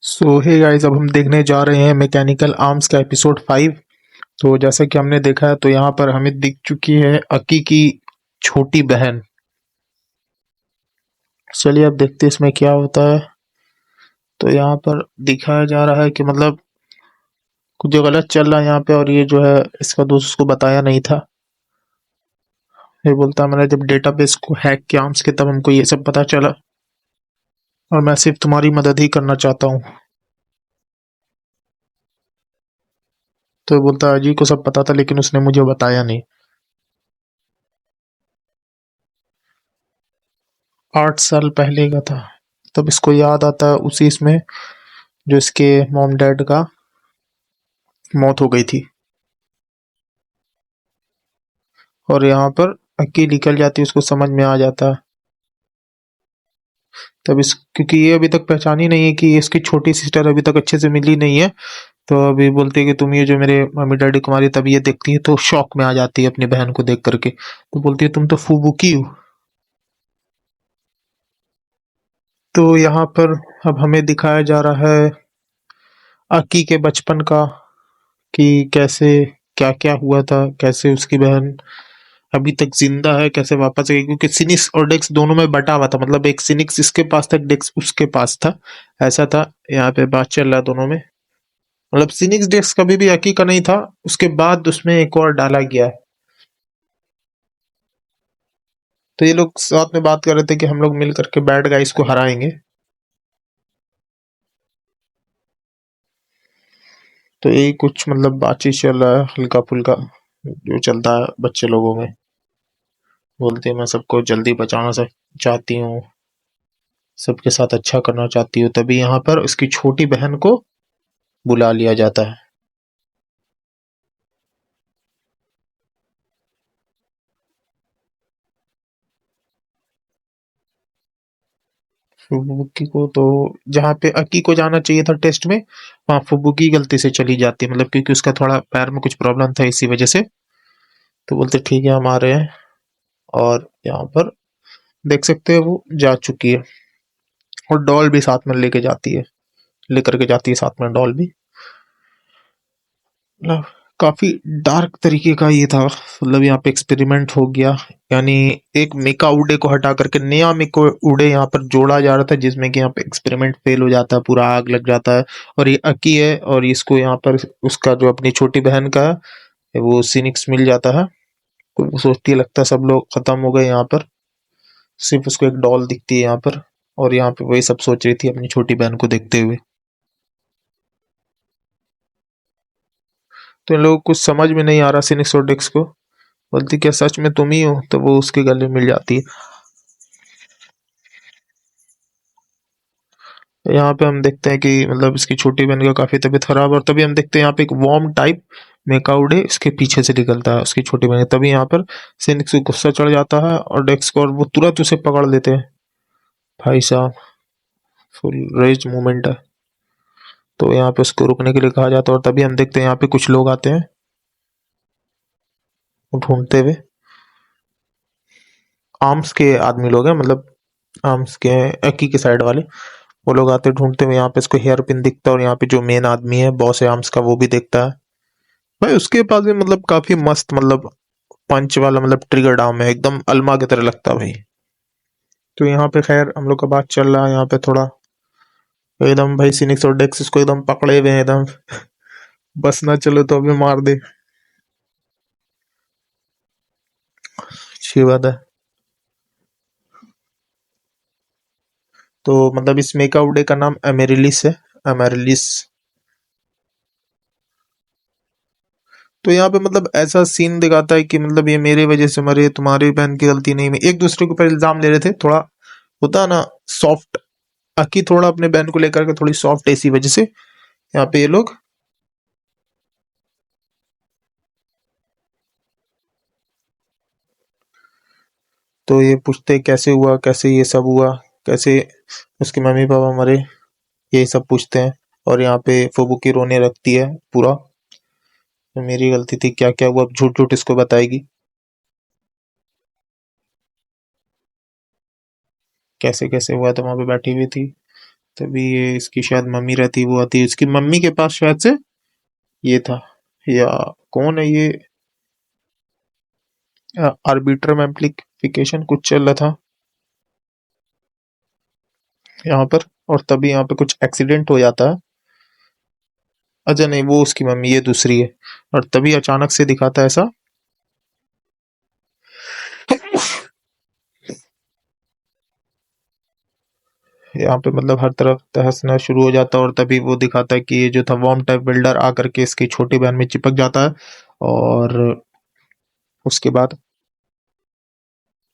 सो hey guys, अब हम देखने जा रहे हैं मैकेनिकल आर्म्स का एपिसोड 5। तो जैसा कि हमने देखा है तो यहाँ पर हमें दिख चुकी है अकी की छोटी बहन। चलिए अब देखते हैं इसमें क्या होता है। तो यहाँ पर दिखाया जा रहा है कि मतलब कुछ जो गलत चल रहा है यहाँ पे, और ये जो है इसका दोस्त उसको बताया नहीं था। ये बोलता है मैंने जब डेटाबेस को हैक किया आर्म्स के तब हमको ये सब पता चला, और मैं सिर्फ तुम्हारी मदद ही करना चाहता हूँ। तो ये बोलता है अजी को सब पता था लेकिन उसने मुझे बताया नहीं। 8 साल पहले का था। तब इसको याद आता है उसी इसमें जो इसके मॉम डैड का मौत हो गई थी। और यहाँ पर अक्की निकल जाती है, उसको समझ में आ जाता है। तब इस क्योंकि ये अभी तक पहचानी नहीं है कि ये इसकी छोटी सिस्टर अभी तक अच्छे से मिली नहीं है। तो अभी बोलती है कि तुम ये जो मेरे मम्मी डैडी तुम्हारी, तब ये देखती है तो शॉक में आ जाती है अपनी बहन को देख करके। तो बोलती है तुम तो फुबुकी हो। तो यहाँ पर अब हमें दिखाया जा रहा है अक्की के बचपन का, कि कैसे क्या क्या हुआ था, कैसे उसकी बहन अभी तक जिंदा है, कैसे वापस आई, क्योंकि सिनिक्स और डेक्स दोनों में बटा हुआ था। मतलब एक सिनिक्स इसके पास था, डेक्स उसके पास था, ऐसा था। यहाँ पे बात चल रहा है दोनों में। मतलब सिनिक्स डेक्स कभी भी अकी का नहीं था, उसके बाद उसमें एक और डाला गया है। तो ये लोग साथ में बात कर रहे थे कि हम लोग मिल करके बैड गाइस को हराएंगे। तो यही कुछ मतलब बातचीत चल रहा है हल्का फुल्का, जो चलता है बच्चे लोगों में। बोलते हैं मैं सबको जल्दी बचाना चाहती हूँ, सबके साथ अच्छा करना चाहती हूँ। तभी यहाँ पर उसकी छोटी बहन को बुला लिया जाता है। फुबुकी को तो जहाँ पे अकी को जाना चाहिए था टेस्ट में, वहाँ फुबुकी गलती से चली जाती है, मतलब क्योंकि उसका थोड़ा पैर में कुछ प्रॉब्लम था इसी वजह से। तो बोलते ठीक है हम आ रहे हैं। और यहाँ पर देख सकते हैं वो जा चुकी है, और डॉल भी साथ में लेके जाती है, लेकर के जाती है साथ में डॉल भी। मतलब काफी डार्क तरीके का ये था। मतलब यहाँ पे एक्सपेरिमेंट हो गया, यानी एक मेका उडे को हटा करके नया मेका उडे यहाँ पर जोड़ा जा रहा था, जिसमें कि यहाँ पे एक्सपेरिमेंट फेल हो जाता है, पूरा आग लग जाता है। और ये अकी है, और इसको यहाँ पर उसका जो अपनी छोटी बहन का है वो सिनिक्स मिल जाता है। तो वो सोचती है लगता है सब लोग खत्म हो गए यहाँ पर, सिर्फ उसको एक डॉल दिखती है यहाँ पर। और यहाँ पे वही सब सोच रही थी अपनी छोटी बहन को देखते हुए। तो इन लोगों को कुछ समझ में नहीं आ रहा सिनिक्स और डेक्स को। बोलती क्या सच में तुम ही हो, तो वो उसके गले मिल जाती है। तो यहाँ पे हम देखते हैं कि मतलब इसकी छोटी बहन का काफी तबीयत खराब, और तभी हम देखते हैं यहाँ पे एक वॉर्म टाइप मेकाउडे इसके पीछे से निकलता है उसकी छोटी बहन। तभी यहाँ पर सिनिक्स को गुस्सा चढ़ जाता है और डेक्स को, और वो तुरंत उसे पकड़ लेते हैं। भाई साहब, फुल रेज मूवमेंट है। तो यहाँ पे उसको रुकने के लिए कहा जाता है, और तभी हम देखते हैं यहाँ पे कुछ लोग आते हैं ढूंढते हुए। आर्म्स के आदमी लोग हैं, मतलब आर्म्स के एकी के साइड वाले। वो लोग आते ढूंढते हुए, यहाँ पे इसको हेयर पिन दिखता है, और यहाँ पे जो मेन आदमी है बॉस है आर्म्स का वो भी दिखता है। भाई उसके पास भी मतलब काफी मस्त, मतलब पंच वाला मतलब ट्रिगर डाउन है, एकदम अलमा की तरह लगता है भाई। तो यहाँ पे खैर हम लोग का बात चल रहा है यहाँ पे थोड़ा, एकदम भाई सिनिक्स और डेक्स इसको एकदम पकड़े हुए हैं एकदम। बस ना चलो तो अभी मार दे। अच्छी बात है। तो मतलब इस मेकाउडे का नाम एमेरिलिस है, एमेरिलिस। तो यहाँ पे मतलब ऐसा सीन दिखाता है कि मतलब ये मेरे वजह से मरे, तुम्हारी बहन की गलती नहीं, में एक दूसरे के ऊपर इल्जाम ले रहे थे। थोड़ा होता है ना सॉफ्ट, अकी थोड़ा अपने बहन को लेकर के थोड़ी सॉफ्ट है, इसी वजह से यहाँ पे ये लोग। तो ये पूछते कैसे हुआ, कैसे ये सब हुआ, कैसे उसके मम्मी पापा मरे, यही सब पूछते हैं। और यहाँ पे फुबुकी रोने लगती है पूरा, तो मेरी गलती थी, क्या क्या हुआ, अब झूठ झूठ इसको बताएगी कैसे कैसे हुआ। तो वहां पे बैठी हुई थी, तभी ये इसकी शायद मम्मी रहती, वो आती है इसकी मम्मी के पास शायद से। ये था, या कौन है ये, आर्बिट्रम एम्प्लीफिकेशन कुछ चल रहा था यहाँ पर। और तभी यहाँ पे कुछ एक्सीडेंट हो जाता है। अच्छा नहीं, वो उसकी मम्मी, ये दूसरी है। और तभी अचानक से दिखाता है ऐसा। यहाँ पे मतलब हर तरफ तहसना शुरू हो जाता है, और तभी वो दिखाता है कि ये जो था वर्म टाइप बिल्डर आकर के इसकी छोटी बहन में चिपक जाता है। और उसके बाद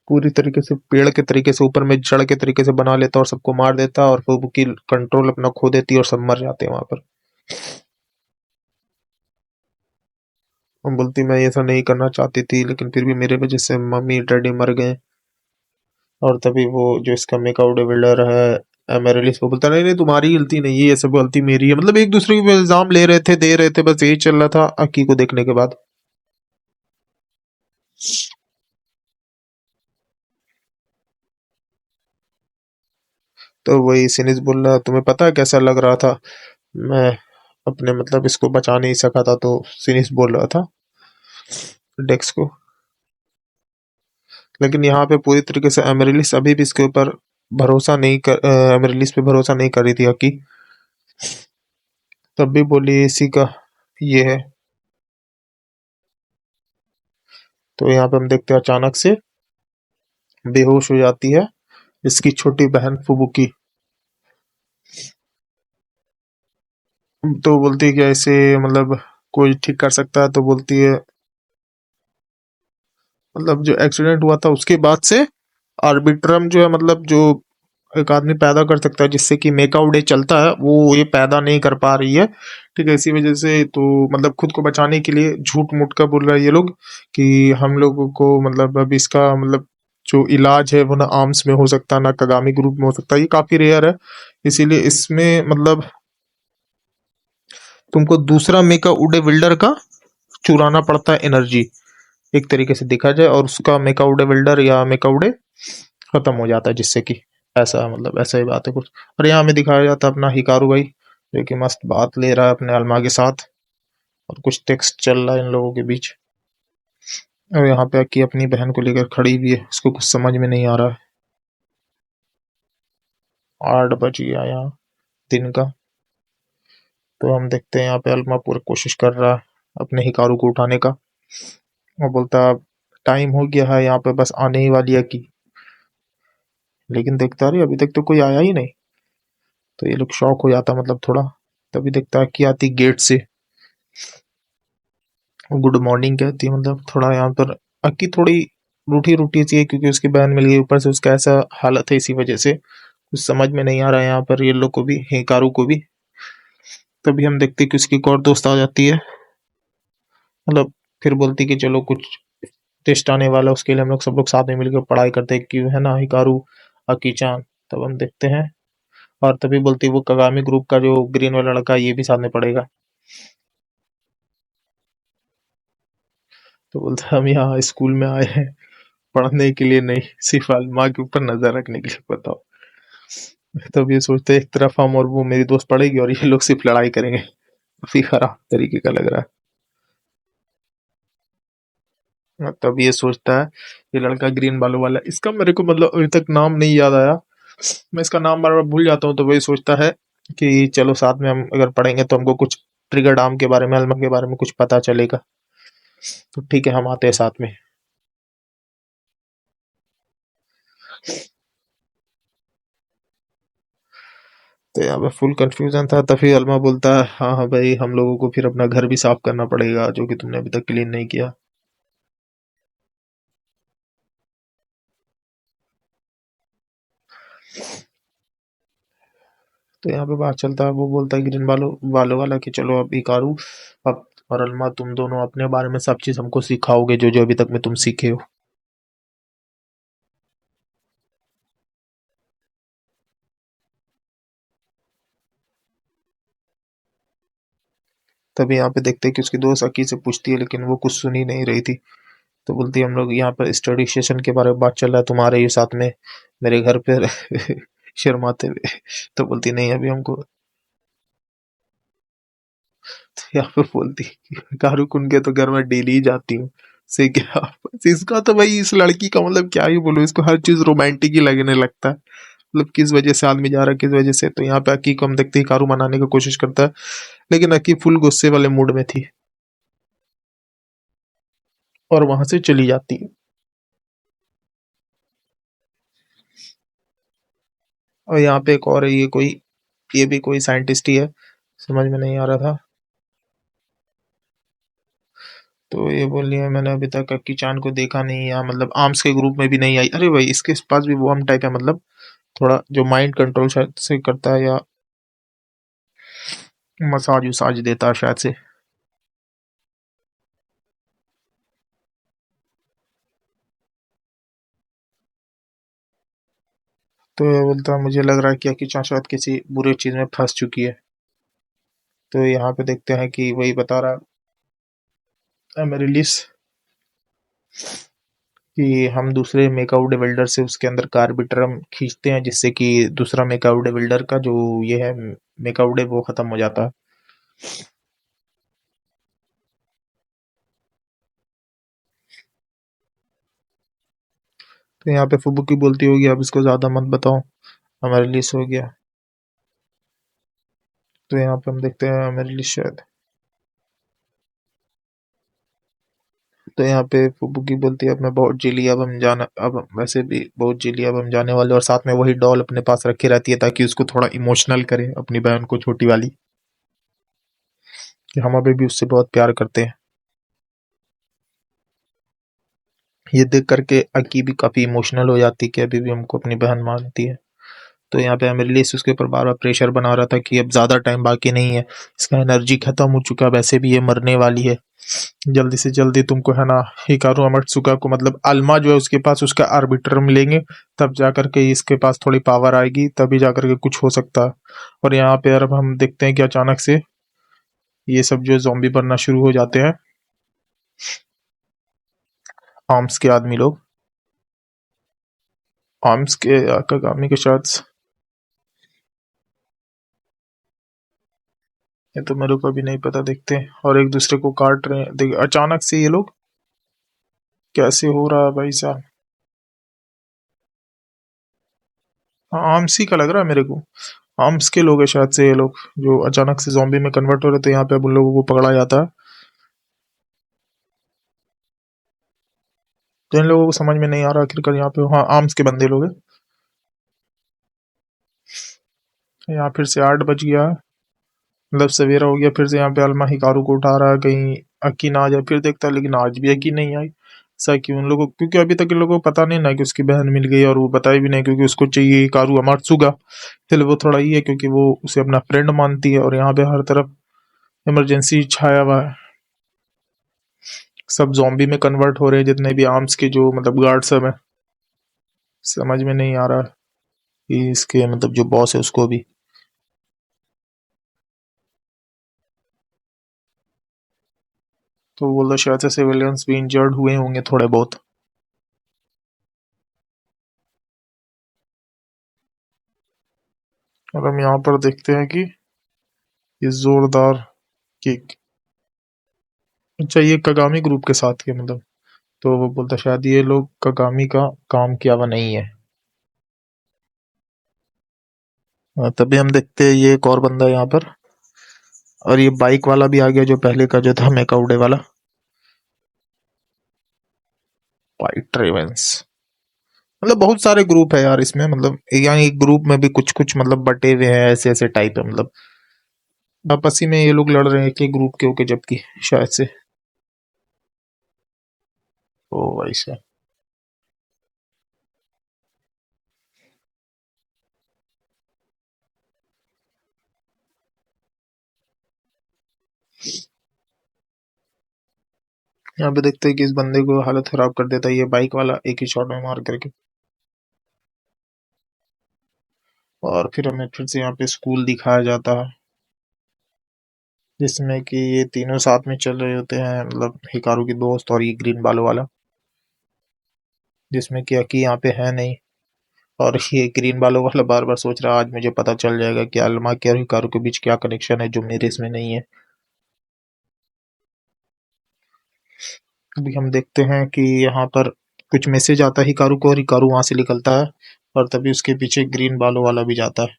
पूरी तरीके से पेड़ के तरीके से ऊपर में जड़ के तरीके से बना लेता है और सबको मार देता है, और फिर की कंट्रोल अपना खो देती है और सब मर जाते हैं वहां पर। वो बोलती मैं ये ऐसा नहीं करना चाहती थी, लेकिन फिर भी मेरे वजह से मम्मी डैडी मर गए। और तभी वो जो इसका मेकआउट बिल्डर है एमेरेलिस, वो बोलता नहीं नहीं तुम्हारी गलती नहीं है, ये सब गलती मेरी है। मतलब एक दूसरे के ऊपर इल्जाम ले रहे थे, दे रहे थे, बस यही चल रहा था अक्की को देखने के बाद। तो वही सिनिस बोल रहा तुम्हें पता है कैसा लग रहा था, मैं अपने मतलब इसको बचा नहीं सका था। तो सिनिस बोल रहा था डेक्स को। लेकिन यहाँ पे पूरी तरीके से एमरिलिस अभी भी इसके ऊपर भरोसा नहीं कर, एमरिलिस पे भरोसा नहीं कर रही थी अक्की। तब भी बोली इसी का ये है। तो यहाँ पे हम देखते हैं अचानक से बेहोश हो जाती है इसकी छोटी बहन फुबुकी। तो बोलती है कि ऐसे मतलब कोई ठीक कर सकता है। तो बोलती है मतलब जो एक्सीडेंट हुआ था उसके बाद से आर्बिट्रम जो है, मतलब जो एक आदमी पैदा कर सकता है जिससे कि मेकआउट डे चलता है, वो ये पैदा नहीं कर पा रही है। ठीक है, इसी वजह से तो मतलब खुद को बचाने के लिए झूठ मूठ का बोल रहा है ये लोग कि हम लोगों को मतलब अब इसका मतलब जो इलाज है वो ना आर्म्स में हो सकता है ना कगामी ग्रुप में हो सकता है, ये काफी रेयर है। इसीलिए इसमें मतलब तुमको दूसरा मेका उडे बिल्डर का चुराना पड़ता है एनर्जी, एक तरीके से देखा जाए। और उसका मेकाउडे बिल्डर या मेकाउडे खत्म हो जाता है, जिससे कि ऐसा मतलब ऐसा ही बात है कुछ। और यहाँ हमें दिखाया जाता है अपना हिकारू भाई, जो कि मस्त बात ले रहा है अपने अलमा के साथ, और कुछ टेक्स्ट चल रहा है इन लोगों के बीच। और यहाँ पे अक्की अपनी बहन को लेकर खड़ी भी है, उसको कुछ समझ में नहीं आ रहा है। 8 बज गया यहाँ दिन का। तो हम देखते हैं यहाँ पे अलमा पूरी कोशिश कर रहा है अपने हिकारू को उठाने का। वो बोलता है टाइम हो गया है, यहाँ पे बस आने ही वाली है की। लेकिन देखता रही अभी तक तो कोई आया ही नहीं। तो ये लोग शॉक हो जाता मतलब थोड़ा। तभी देखता है कि आती गेट से, गुड मॉर्निंग कहती है। मतलब थोड़ा यहाँ पर अक्की थोड़ी रूठी रूठी सी है, क्योंकि उसकी बहन मिल गई, ऊपर से उसका ऐसा हालत है, इसी वजह से कुछ समझ में नहीं आ रहा है यहाँ पर ये लोग को भी, हिकारू को भी। तभी हम देखते हैं कि उसकी एक और दोस्त आ जाती है, मतलब फिर बोलती कि चलो कुछ टेस्ट आने वाला है, उसके लिए हम लोग सब लोग साथ में मिलकर पढ़ाई करते हैं, कि है ना हिकारू, अकी चान। तब हम देखते हैं। और तभी बोलती है वो कगामी ग्रुप का जो ग्रीन वाला लड़का है, ये भी साथ में पढ़ेगा। तो बोलता है हम यहाँ स्कूल में आए हैं पढ़ने के लिए नहीं, सिर्फ अलमा के ऊपर नजर रखने के लिए, बताओ। तब ये सोचते हैं एक तरफ हम और वो मेरी दोस्त पढ़ेगी और ये लोग सिर्फ लड़ाई करेंगे। काफी खराब तरीके का लग रहा है। तब ये सोचता है ये लड़का ग्रीन बालों वाला, इसका मेरे को मतलब अभी तक नाम नहीं याद आया, मैं इसका नाम बार बार भूल जाता हूँ। तो वही सोचता है कि चलो साथ में हम अगर पढ़ेंगे तो हमको कुछ ट्रिगर डाम के बारे में, अलमा के बारे में कुछ पता चलेगा। तो ठीक है हम आते हैं साथ में। तो यहाँ पे फुल कंफ्यूजन था, तभी अलमा बोलता है हाँ हाँ भाई, हम लोगों को फिर अपना घर भी साफ करना पड़ेगा जो कि तुमने अभी तक क्लीन नहीं किया। तो यहाँ पे बात चलता है, वो बोलता है ग्रीन बालो बालो वाला कि चलो अब इकारू, अब और अलमा तुम दोनों अपने बारे में सब चीज हमको सिखाओगे जो जो अभी तक में तुम सीखे हो। तभी यहाँ पे देखते हैं कि उसकी दोस्त अकी से पूछती है, लेकिन वो कुछ सुन ही नहीं रही थी। तो बोलती है हम लोग यहाँ पर स्टडी सेशन के बारे में बात चल रहा है तुम्हारे ही साथ में, मेरे घर पे शर्माते हुए। तो बोलती नहीं अभी हमको, तो यहाँ पे बोलती कारुक उनके तो घर में डेली ही जाती हूँ से क्या। बस इसका तो भाई इस लड़की का मतलब क्या ही बोलूं, इसको हर चीज रोमांटिक ही लगने लगता है। मतलब किस वजह से आदमी जा रहा है किस वजह से, तो यहाँ पे अकी को हम देखते ही कारू मनाने की कोशिश करता है, लेकिन अकी फुल गुस्से वाले मूड में थी और वहां से चली जाती है। और यहाँ पे एक और है, ये भी कोई साइंटिस्ट ही है, समझ में नहीं आ रहा था। तो ये बोल रही है मैंने अभी तक अक्की चान को देखा नहीं, या मतलब आर्म्स के ग्रुप में भी नहीं आई। अरे भाई इसके पास भी वो हम टाइप है, मतलब थोड़ा जो माइंड कंट्रोल शायद से करता है, या मसाज उसाज देता है शायद से। तो ये बोलता है मुझे लग रहा है कि अक्की चान शायद किसी बुरी चीज में फंस चुकी है। तो यहाँ पे देखते हैं कि वही बता रहा है एमरिलिस कि हम दूसरे मेकआउट बिल्डर से उसके अंदर कार्बिट्रम खींचते हैं, जिससे कि दूसरा मेकआउट बिल्डर का जो ये है मेकआउट वो खत्म हो जाता है। तो यहाँ पे फुबुकी बोलती होगी अब इसको ज्यादा मत बताओ, हमारे रिलीज हो गया। तो यहाँ पे हम देखते हैं हमारे रिलीज शायद। तो यहाँ पे फुबुकी बोलती है अब मैं बहुत जी लिया, अब हम जाना, अब वैसे भी बहुत जी लिया, अब हम जाने वाले। और साथ में वही डॉल अपने पास रखी रहती है ताकि उसको थोड़ा इमोशनल करे अपनी बहन को, छोटी वाली, कि हम अभी भी उससे बहुत प्यार करते हैं। ये देख करके अकी भी काफी इमोशनल हो जाती है कि अभी भी हमको अपनी बहन मानती है। तो यहाँ पे एमिलियस उसके ऊपर बार बार प्रेशर बना रहा था कि अब ज्यादा टाइम बाकी नहीं है, इसका एनर्जी खत्म हो चुका है, वैसे भी ये मरने वाली है, जल्दी से जल्दी तुमको है ना हिकारू अमाटसुका को, मतलब अल्मा जो है उसके पास उसका आर्बिटर मिलेंगे, तब जाकर के इसके पास थोड़ी पावर आएगी, तभी जाकर के कुछ हो सकता है। और यहाँ पे अब हम देखते हैं कि अचानक से ये सब जो जॉम्बी बनना शुरू हो जाते हैं, आर्म्स के आदमी लोग, आर्म्स के आकागामी के शायद। ये तो मेरे को भी नहीं पता, देखते हैं। और एक दूसरे को काट रहे हैं, देख अचानक से ये लोग कैसे हो रहा है भाई साहब। हाँ आर्म्स ही का लग रहा है मेरे को, आर्म्स के लोग हैं शायद से ये लोग, जो अचानक से जॉम्बी में कन्वर्ट हो रहे थे। यहाँ पे अब उन लोगों को पकड़ा जाता है। तो इन लोगों को समझ में नहीं आ रहा आखिरकार यहाँ पे, हाँ आर्म्स के बंदे लोग हैं। यहाँ फिर से 8 बज गया, मतलब सवेरा हो गया। फिर से यहाँ पे अलमा हिकारू को उठा रहा है कहीं अक्की ना आ जाए, फिर देखता है लेकिन आज भी अक्की नहीं आई। ऐसा क्यों उन लोगों, क्योंकि अभी तक इन लोगों को पता नहीं ना कि उसकी बहन मिल गई, और वो बताई भी नहीं क्योंकि उसको चाहिए हिकारू अमात्सुगा। इसलिए वो थोड़ा ही है क्योंकि वो उसे अपना फ्रेंड मानती है। और यहाँ पे हर तरफ इमरजेंसी छाया हुआ है, सब जॉम्बी में कन्वर्ट हो रहे हैं जितने भी आर्म्स के जो मतलब गार्ड सब है। समझ में नहीं आ रहा कि इसके मतलब जो बॉस है उसको भी। तो बोला शायद से सिविलियंस भी इंजर्ड हुए होंगे थोड़े बहुत। और हम यहाँ पर देखते हैं कि ये जोरदार किक, अच्छा ये कगामी ग्रुप के साथ के मतलब। तो वो बोलता शायद ये लोग कगामी का काम किया हुआ नहीं है। तभी हम देखते हैं ये एक और बंदा है यहाँ पर, और ये बाइक वाला भी आ गया जो पहले का जो था मेकाउडे वाला, वाइट रेवेंस। मतलब बहुत सारे ग्रुप है यार इसमें, मतलब यहाँ एक ग्रुप में भी कुछ कुछ मतलब बटे हुए हैं, ऐसे ऐसे टाइप है मतलब, आपसी में ये लोग लड़ रहे हैं एक ही ग्रुप के होके, जबकि शायद से। ओ वैसे, यहाँ पे देखते हैं कि इस बंदे को हालत खराब कर देता है ये बाइक वाला एक ही शॉट में मार करके। और फिर हमें फिर से यहाँ पे स्कूल दिखाया जाता है, जिसमें कि ये तीनों साथ में चल रहे होते हैं, मतलब हिकारू की दोस्त और ये ग्रीन बालों वाला, जिसमें कि अकी यहाँ पे है नहीं। और ये ग्रीन वालों वाला बार बार सोच रहा है आज मुझे पता चल जाएगा कि अल्मा के और हिकारू के बीच क्या कनेक्शन है जो मेरे इसमें नहीं है। अभी हम देखते हैं कि यहाँ पर कुछ मैसेज आता है हिकारू को और हिकारू वहां से निकलता है और तभी उसके पीछे ग्रीन बालों वाला भी जाता है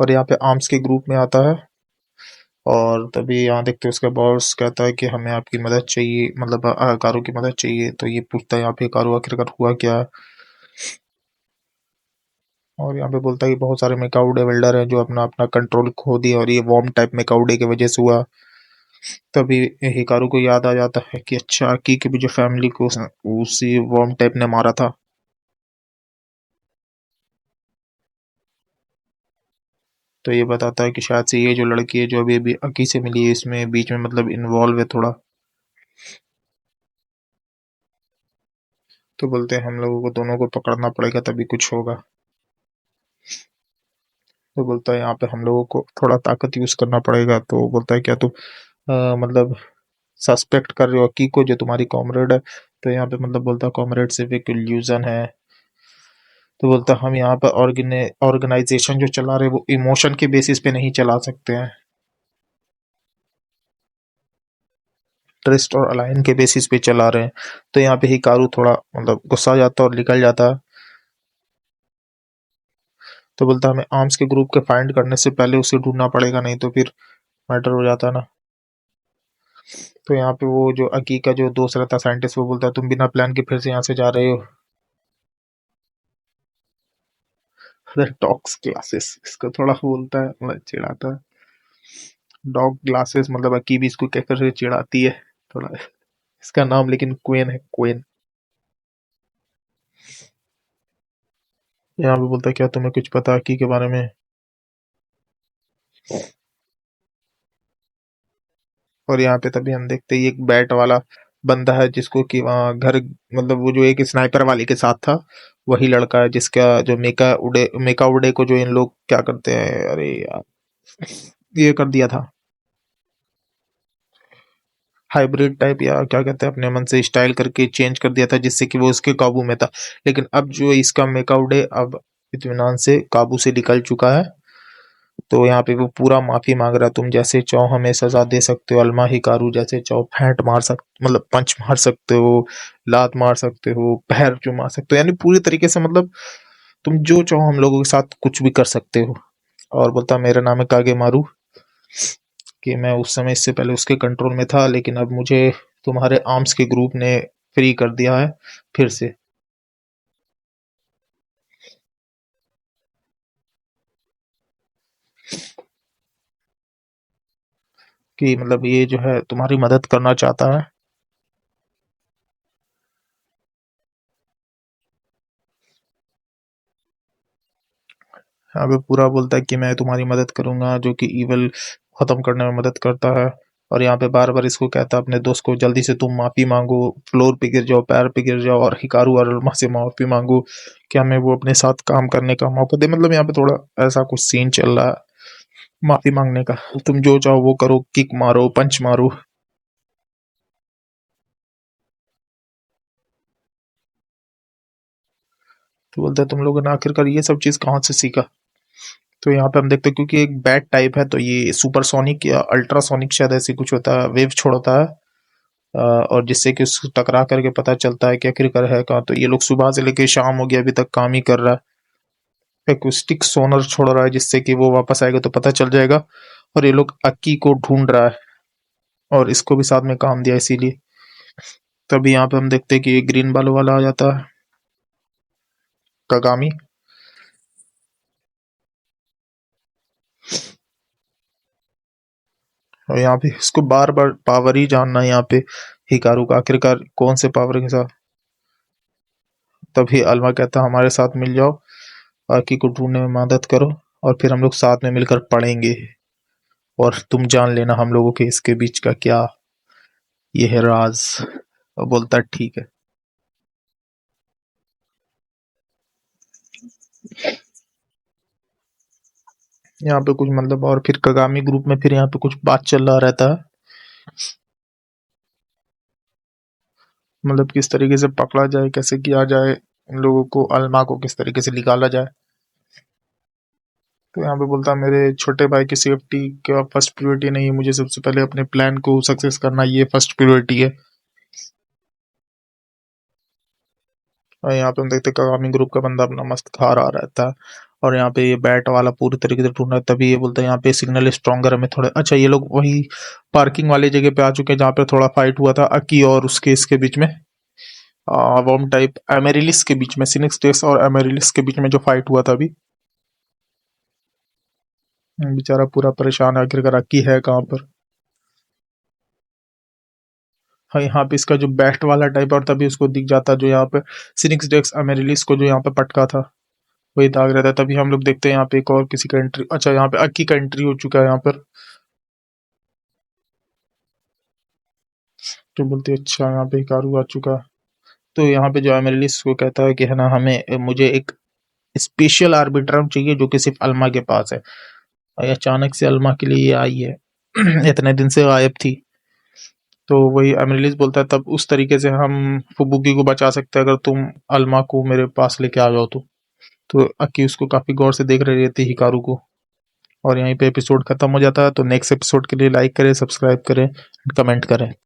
और यहाँ पे आर्म्स के ग्रुप में आता है और तभी यहाँ देखते हैं उसका बॉस कहता है कि हमें आपकी मदद चाहिए, मतलब हिकारू की मदद चाहिए। तो ये पूछता है यहाँ पे हिकारू आखिरकार हुआ क्या, और यहाँ पे बोलता है कि बहुत सारे मेकाउडे वेल्डर हैं जो अपना अपना कंट्रोल खो दिए और ये वॉर्म टाइप मेकाउडे की वजह से हुआ। तभी हिकारू को याद आ जाता है कि अच्छा की भी जो फैमिली को उसी वॉर्म टाइप ने मारा था। तो ये बताता है कि शायद से ये जो लड़की है जो अभी अभी अकी से मिली है इसमें बीच में मतलब इन्वॉल्व है थोड़ा। तो बोलते हैं हम लोगों को दोनों को पकड़ना पड़ेगा तभी कुछ होगा। तो बोलता है यहाँ पे हम लोगों को थोड़ा ताकत यूज करना पड़ेगा। तो बोलता है क्या तुम मतलब सस्पेक्ट कर रहे हो अकी को जो तुम्हारी कॉमरेड है। तो यहाँ पे मतलब बोलता है कॉमरेड सिर्फ एक इल्यूजन है। तो बोलता है हम यहाँ पर ऑर्गेनाइजेशन जो चला रहे हैं वो इमोशन के बेसिस पे नहीं चला सकते हैं, ट्रस्ट और अलाइन के बेसिस पे चला रहे हैं। तो यहाँ पे हिकारू थोड़ा मतलब गुस्सा आ जाता है और निकल जाता है। तो बोलता है हमें आर्म्स के ग्रुप के फाइंड करने से पहले उसे ढूंढना पड़ेगा नहीं तो फिर मैटर हो जाता है ना। तो यहाँ पे वो जो अकी का जो दोस्त रहता है साइंटिस्ट वो बोलता है तुम बिना प्लान के फिर से यहाँ से जा रहे हो। डॉग्स क्लासेस इसको थोड़ा बोलता है मतलब चिढ़ाता है। डॉग ग्लासेस मतलब अकी भी इसको कहकर से चिढ़ाती है थोड़ा। इसका नाम लेकिन क्वेन है, क्वेन। यहाँ पे बोलता है क्या तुम्हें कुछ पता अकी के बारे में। और यहाँ पे तभी हम देखते ही एक बैट वाला बंदा है जिसको कि वहाँ घर मतलब वो जो एक स्नाइपर वाले के साथ था वही लड़का है जिसका जो मेका उडे को जो इन लोग क्या करते हैं, अरे यार ये कर दिया था हाइब्रिड टाइप या क्या कहते हैं अपने मन से स्टाइल करके चेंज कर दिया था जिससे कि वो उसके काबू में था। लेकिन अब जो इसका मेकाउडे अब इत्मीनान से काबू से निकल चुका है। तो यहाँ पे वो पूरा माफी मांग रहा है तुम जैसे चाहो हमें सजा दे सकते हो अल्मा हिकारू, जैसे चाहो फेंट मार सकते मतलब पंच मार सकते हो, लात मार सकते हो, पैर चुमा सकते हो, यानी पूरी तरीके से मतलब तुम जो चाहो हम लोगों के साथ कुछ भी कर सकते हो। और बोलता मेरा नाम है कागे मारू, कि मैं उस समय इससे पहले उसके कंट्रोल में था लेकिन अब मुझे तुम्हारे आर्म्स के ग्रुप ने फ्री कर दिया है फिर से। कि मतलब ये जो है तुम्हारी मदद करना चाहता है। यहाँ पूरा बोलता है कि मैं तुम्हारी मदद करूंगा जो कि ईवल खत्म करने में मदद करता है। और यहाँ पे बार बार इसको कहता है अपने दोस्त को जल्दी से तुम माफी मांगो, फ्लोर पे गिर जाओ, पैर पे गिर जाओ और हिकारू और अल्मा से माफी मांगो कि हमें वो अपने साथ काम करने का मौका दे। मतलब यहाँ पे थोड़ा ऐसा कुछ सीन चल रहा है माफी मांगने का। तुम जो चाहो वो करो, किक मारो, पंच मारो। तो बोलता है तुम लोगों ने आखिरकार ये सब चीज कहाँ से सीखा। तो यहाँ पे हम देखते हैं क्योंकि एक बैट टाइप है तो ये सुपरसोनिक या अल्ट्रासोनिक शायद ऐसी कुछ होता है, वेव छोड़ता है। और जिससे कि उसको टकरा करके पता चलता है कि आखिरकार है कहाँ। तो ये लोग सुबह से लेके शाम हो गया अभी तक काम ही कर रहा है, एक्विस्टिक सोनर छोड़ रहा है जिससे कि वो वापस आएगा तो पता चल जाएगा। और ये लोग अक्की को ढूंढ रहा है और इसको भी साथ में काम दिया इसीलिए। तभी यहाँ पे हम देखते हैं कि ये ग्रीन बालों वाला आ जाता है, कागामी। और यहाँ पे इसको बार बार पावर ही जानना है यहाँ पे हिकारू का आखिरकार कौन से पावर के साथ। तभी अल्मा कहता है हमारे साथ मिल जाओ, आकी को ढूंढने में मदद करो और फिर हम लोग साथ में मिलकर पढ़ेंगे और तुम जान लेना हम लोगों के इसके बीच का क्या ये है राज। और बोलता है ठीक है। यहाँ पे कुछ मतलब और फिर कगामी ग्रुप में फिर यहाँ पे कुछ बात चल रहा रहता है, मतलब किस तरीके से पकड़ा जाए कैसे किया जाए। इन लोगों को अल्मा को किस तरीके से निकाला जाए। तो यहाँ पे बोलता है मेरे छोटे भाई की सेफ्टी का फर्स्ट प्रायोरिटी नहीं है, मुझे सबसे पहले अपने प्लान को सक्सेस करना, ये फर्स्ट प्रायोरिटी है। और यहाँ पे हम देखते हैं कागामी ग्रुप का बंदा अपना मस्त खा रहा रहता है, और यहाँ पे ये बैट वाला पूरी तरीके से ढूंढ रहा है। तभी ये बोलता है यहाँ पे सिग्नल स्ट्रॉन्गर हमें थोड़ा। अच्छा, ये लोग वही पार्किंग वाली जगह पे आ चुके हैं जहाँ पे थोड़ा फाइट हुआ था अकी और उसके इसके बीच में, वॉर्म टाइप एमेरिलिस के बीच में, सिनिक्स डेक्स और एमेरिलिस के बीच में जो फाइट हुआ था अभी। बेचारा पूरा परेशान है, आखिरकार अकी है कहाँ पर। हाँ, यहाँ पे इसका जो बेस्ट वाला टाइप और तभी उसको दिख जाता जो यहाँ पे सिनिक्स डेक्स अमेरिलिस को जो यहाँ पे पटका था वही दाग रहता है। तभी हम लोग देखते हैं यहाँ पे एक और किसी का एंट्री। अच्छा, यहाँ पे अक्की का एंट्री हो चुका है यहाँ पर। तो बोलते हैं, अच्छा यहाँ पे हिकारू आ चुका है। तो यहाँ पे जो अमेरिलिस को कहता है कि है ना, हमें मुझे एक स्पेशल आर्बिट्रम चाहिए जो कि सिर्फ अल्मा के पास है। और अचानक से अल्मा के लिए ये आई है इतने दिन से गायब थी। तो वही अमेरिलिस बोलता है तब उस तरीके से हम फुबुकी को बचा सकते हैं अगर तुम अल्मा को मेरे पास लेके आ जाओ तो अक्की उसको काफी गौर से देख रही रहती है हिकारू को। और यहीं पे एपिसोड खत्म हो जाता है। तो नेक्स्ट एपिसोड के लिए लाइक करें, सब्सक्राइब करें, कमेंट करें।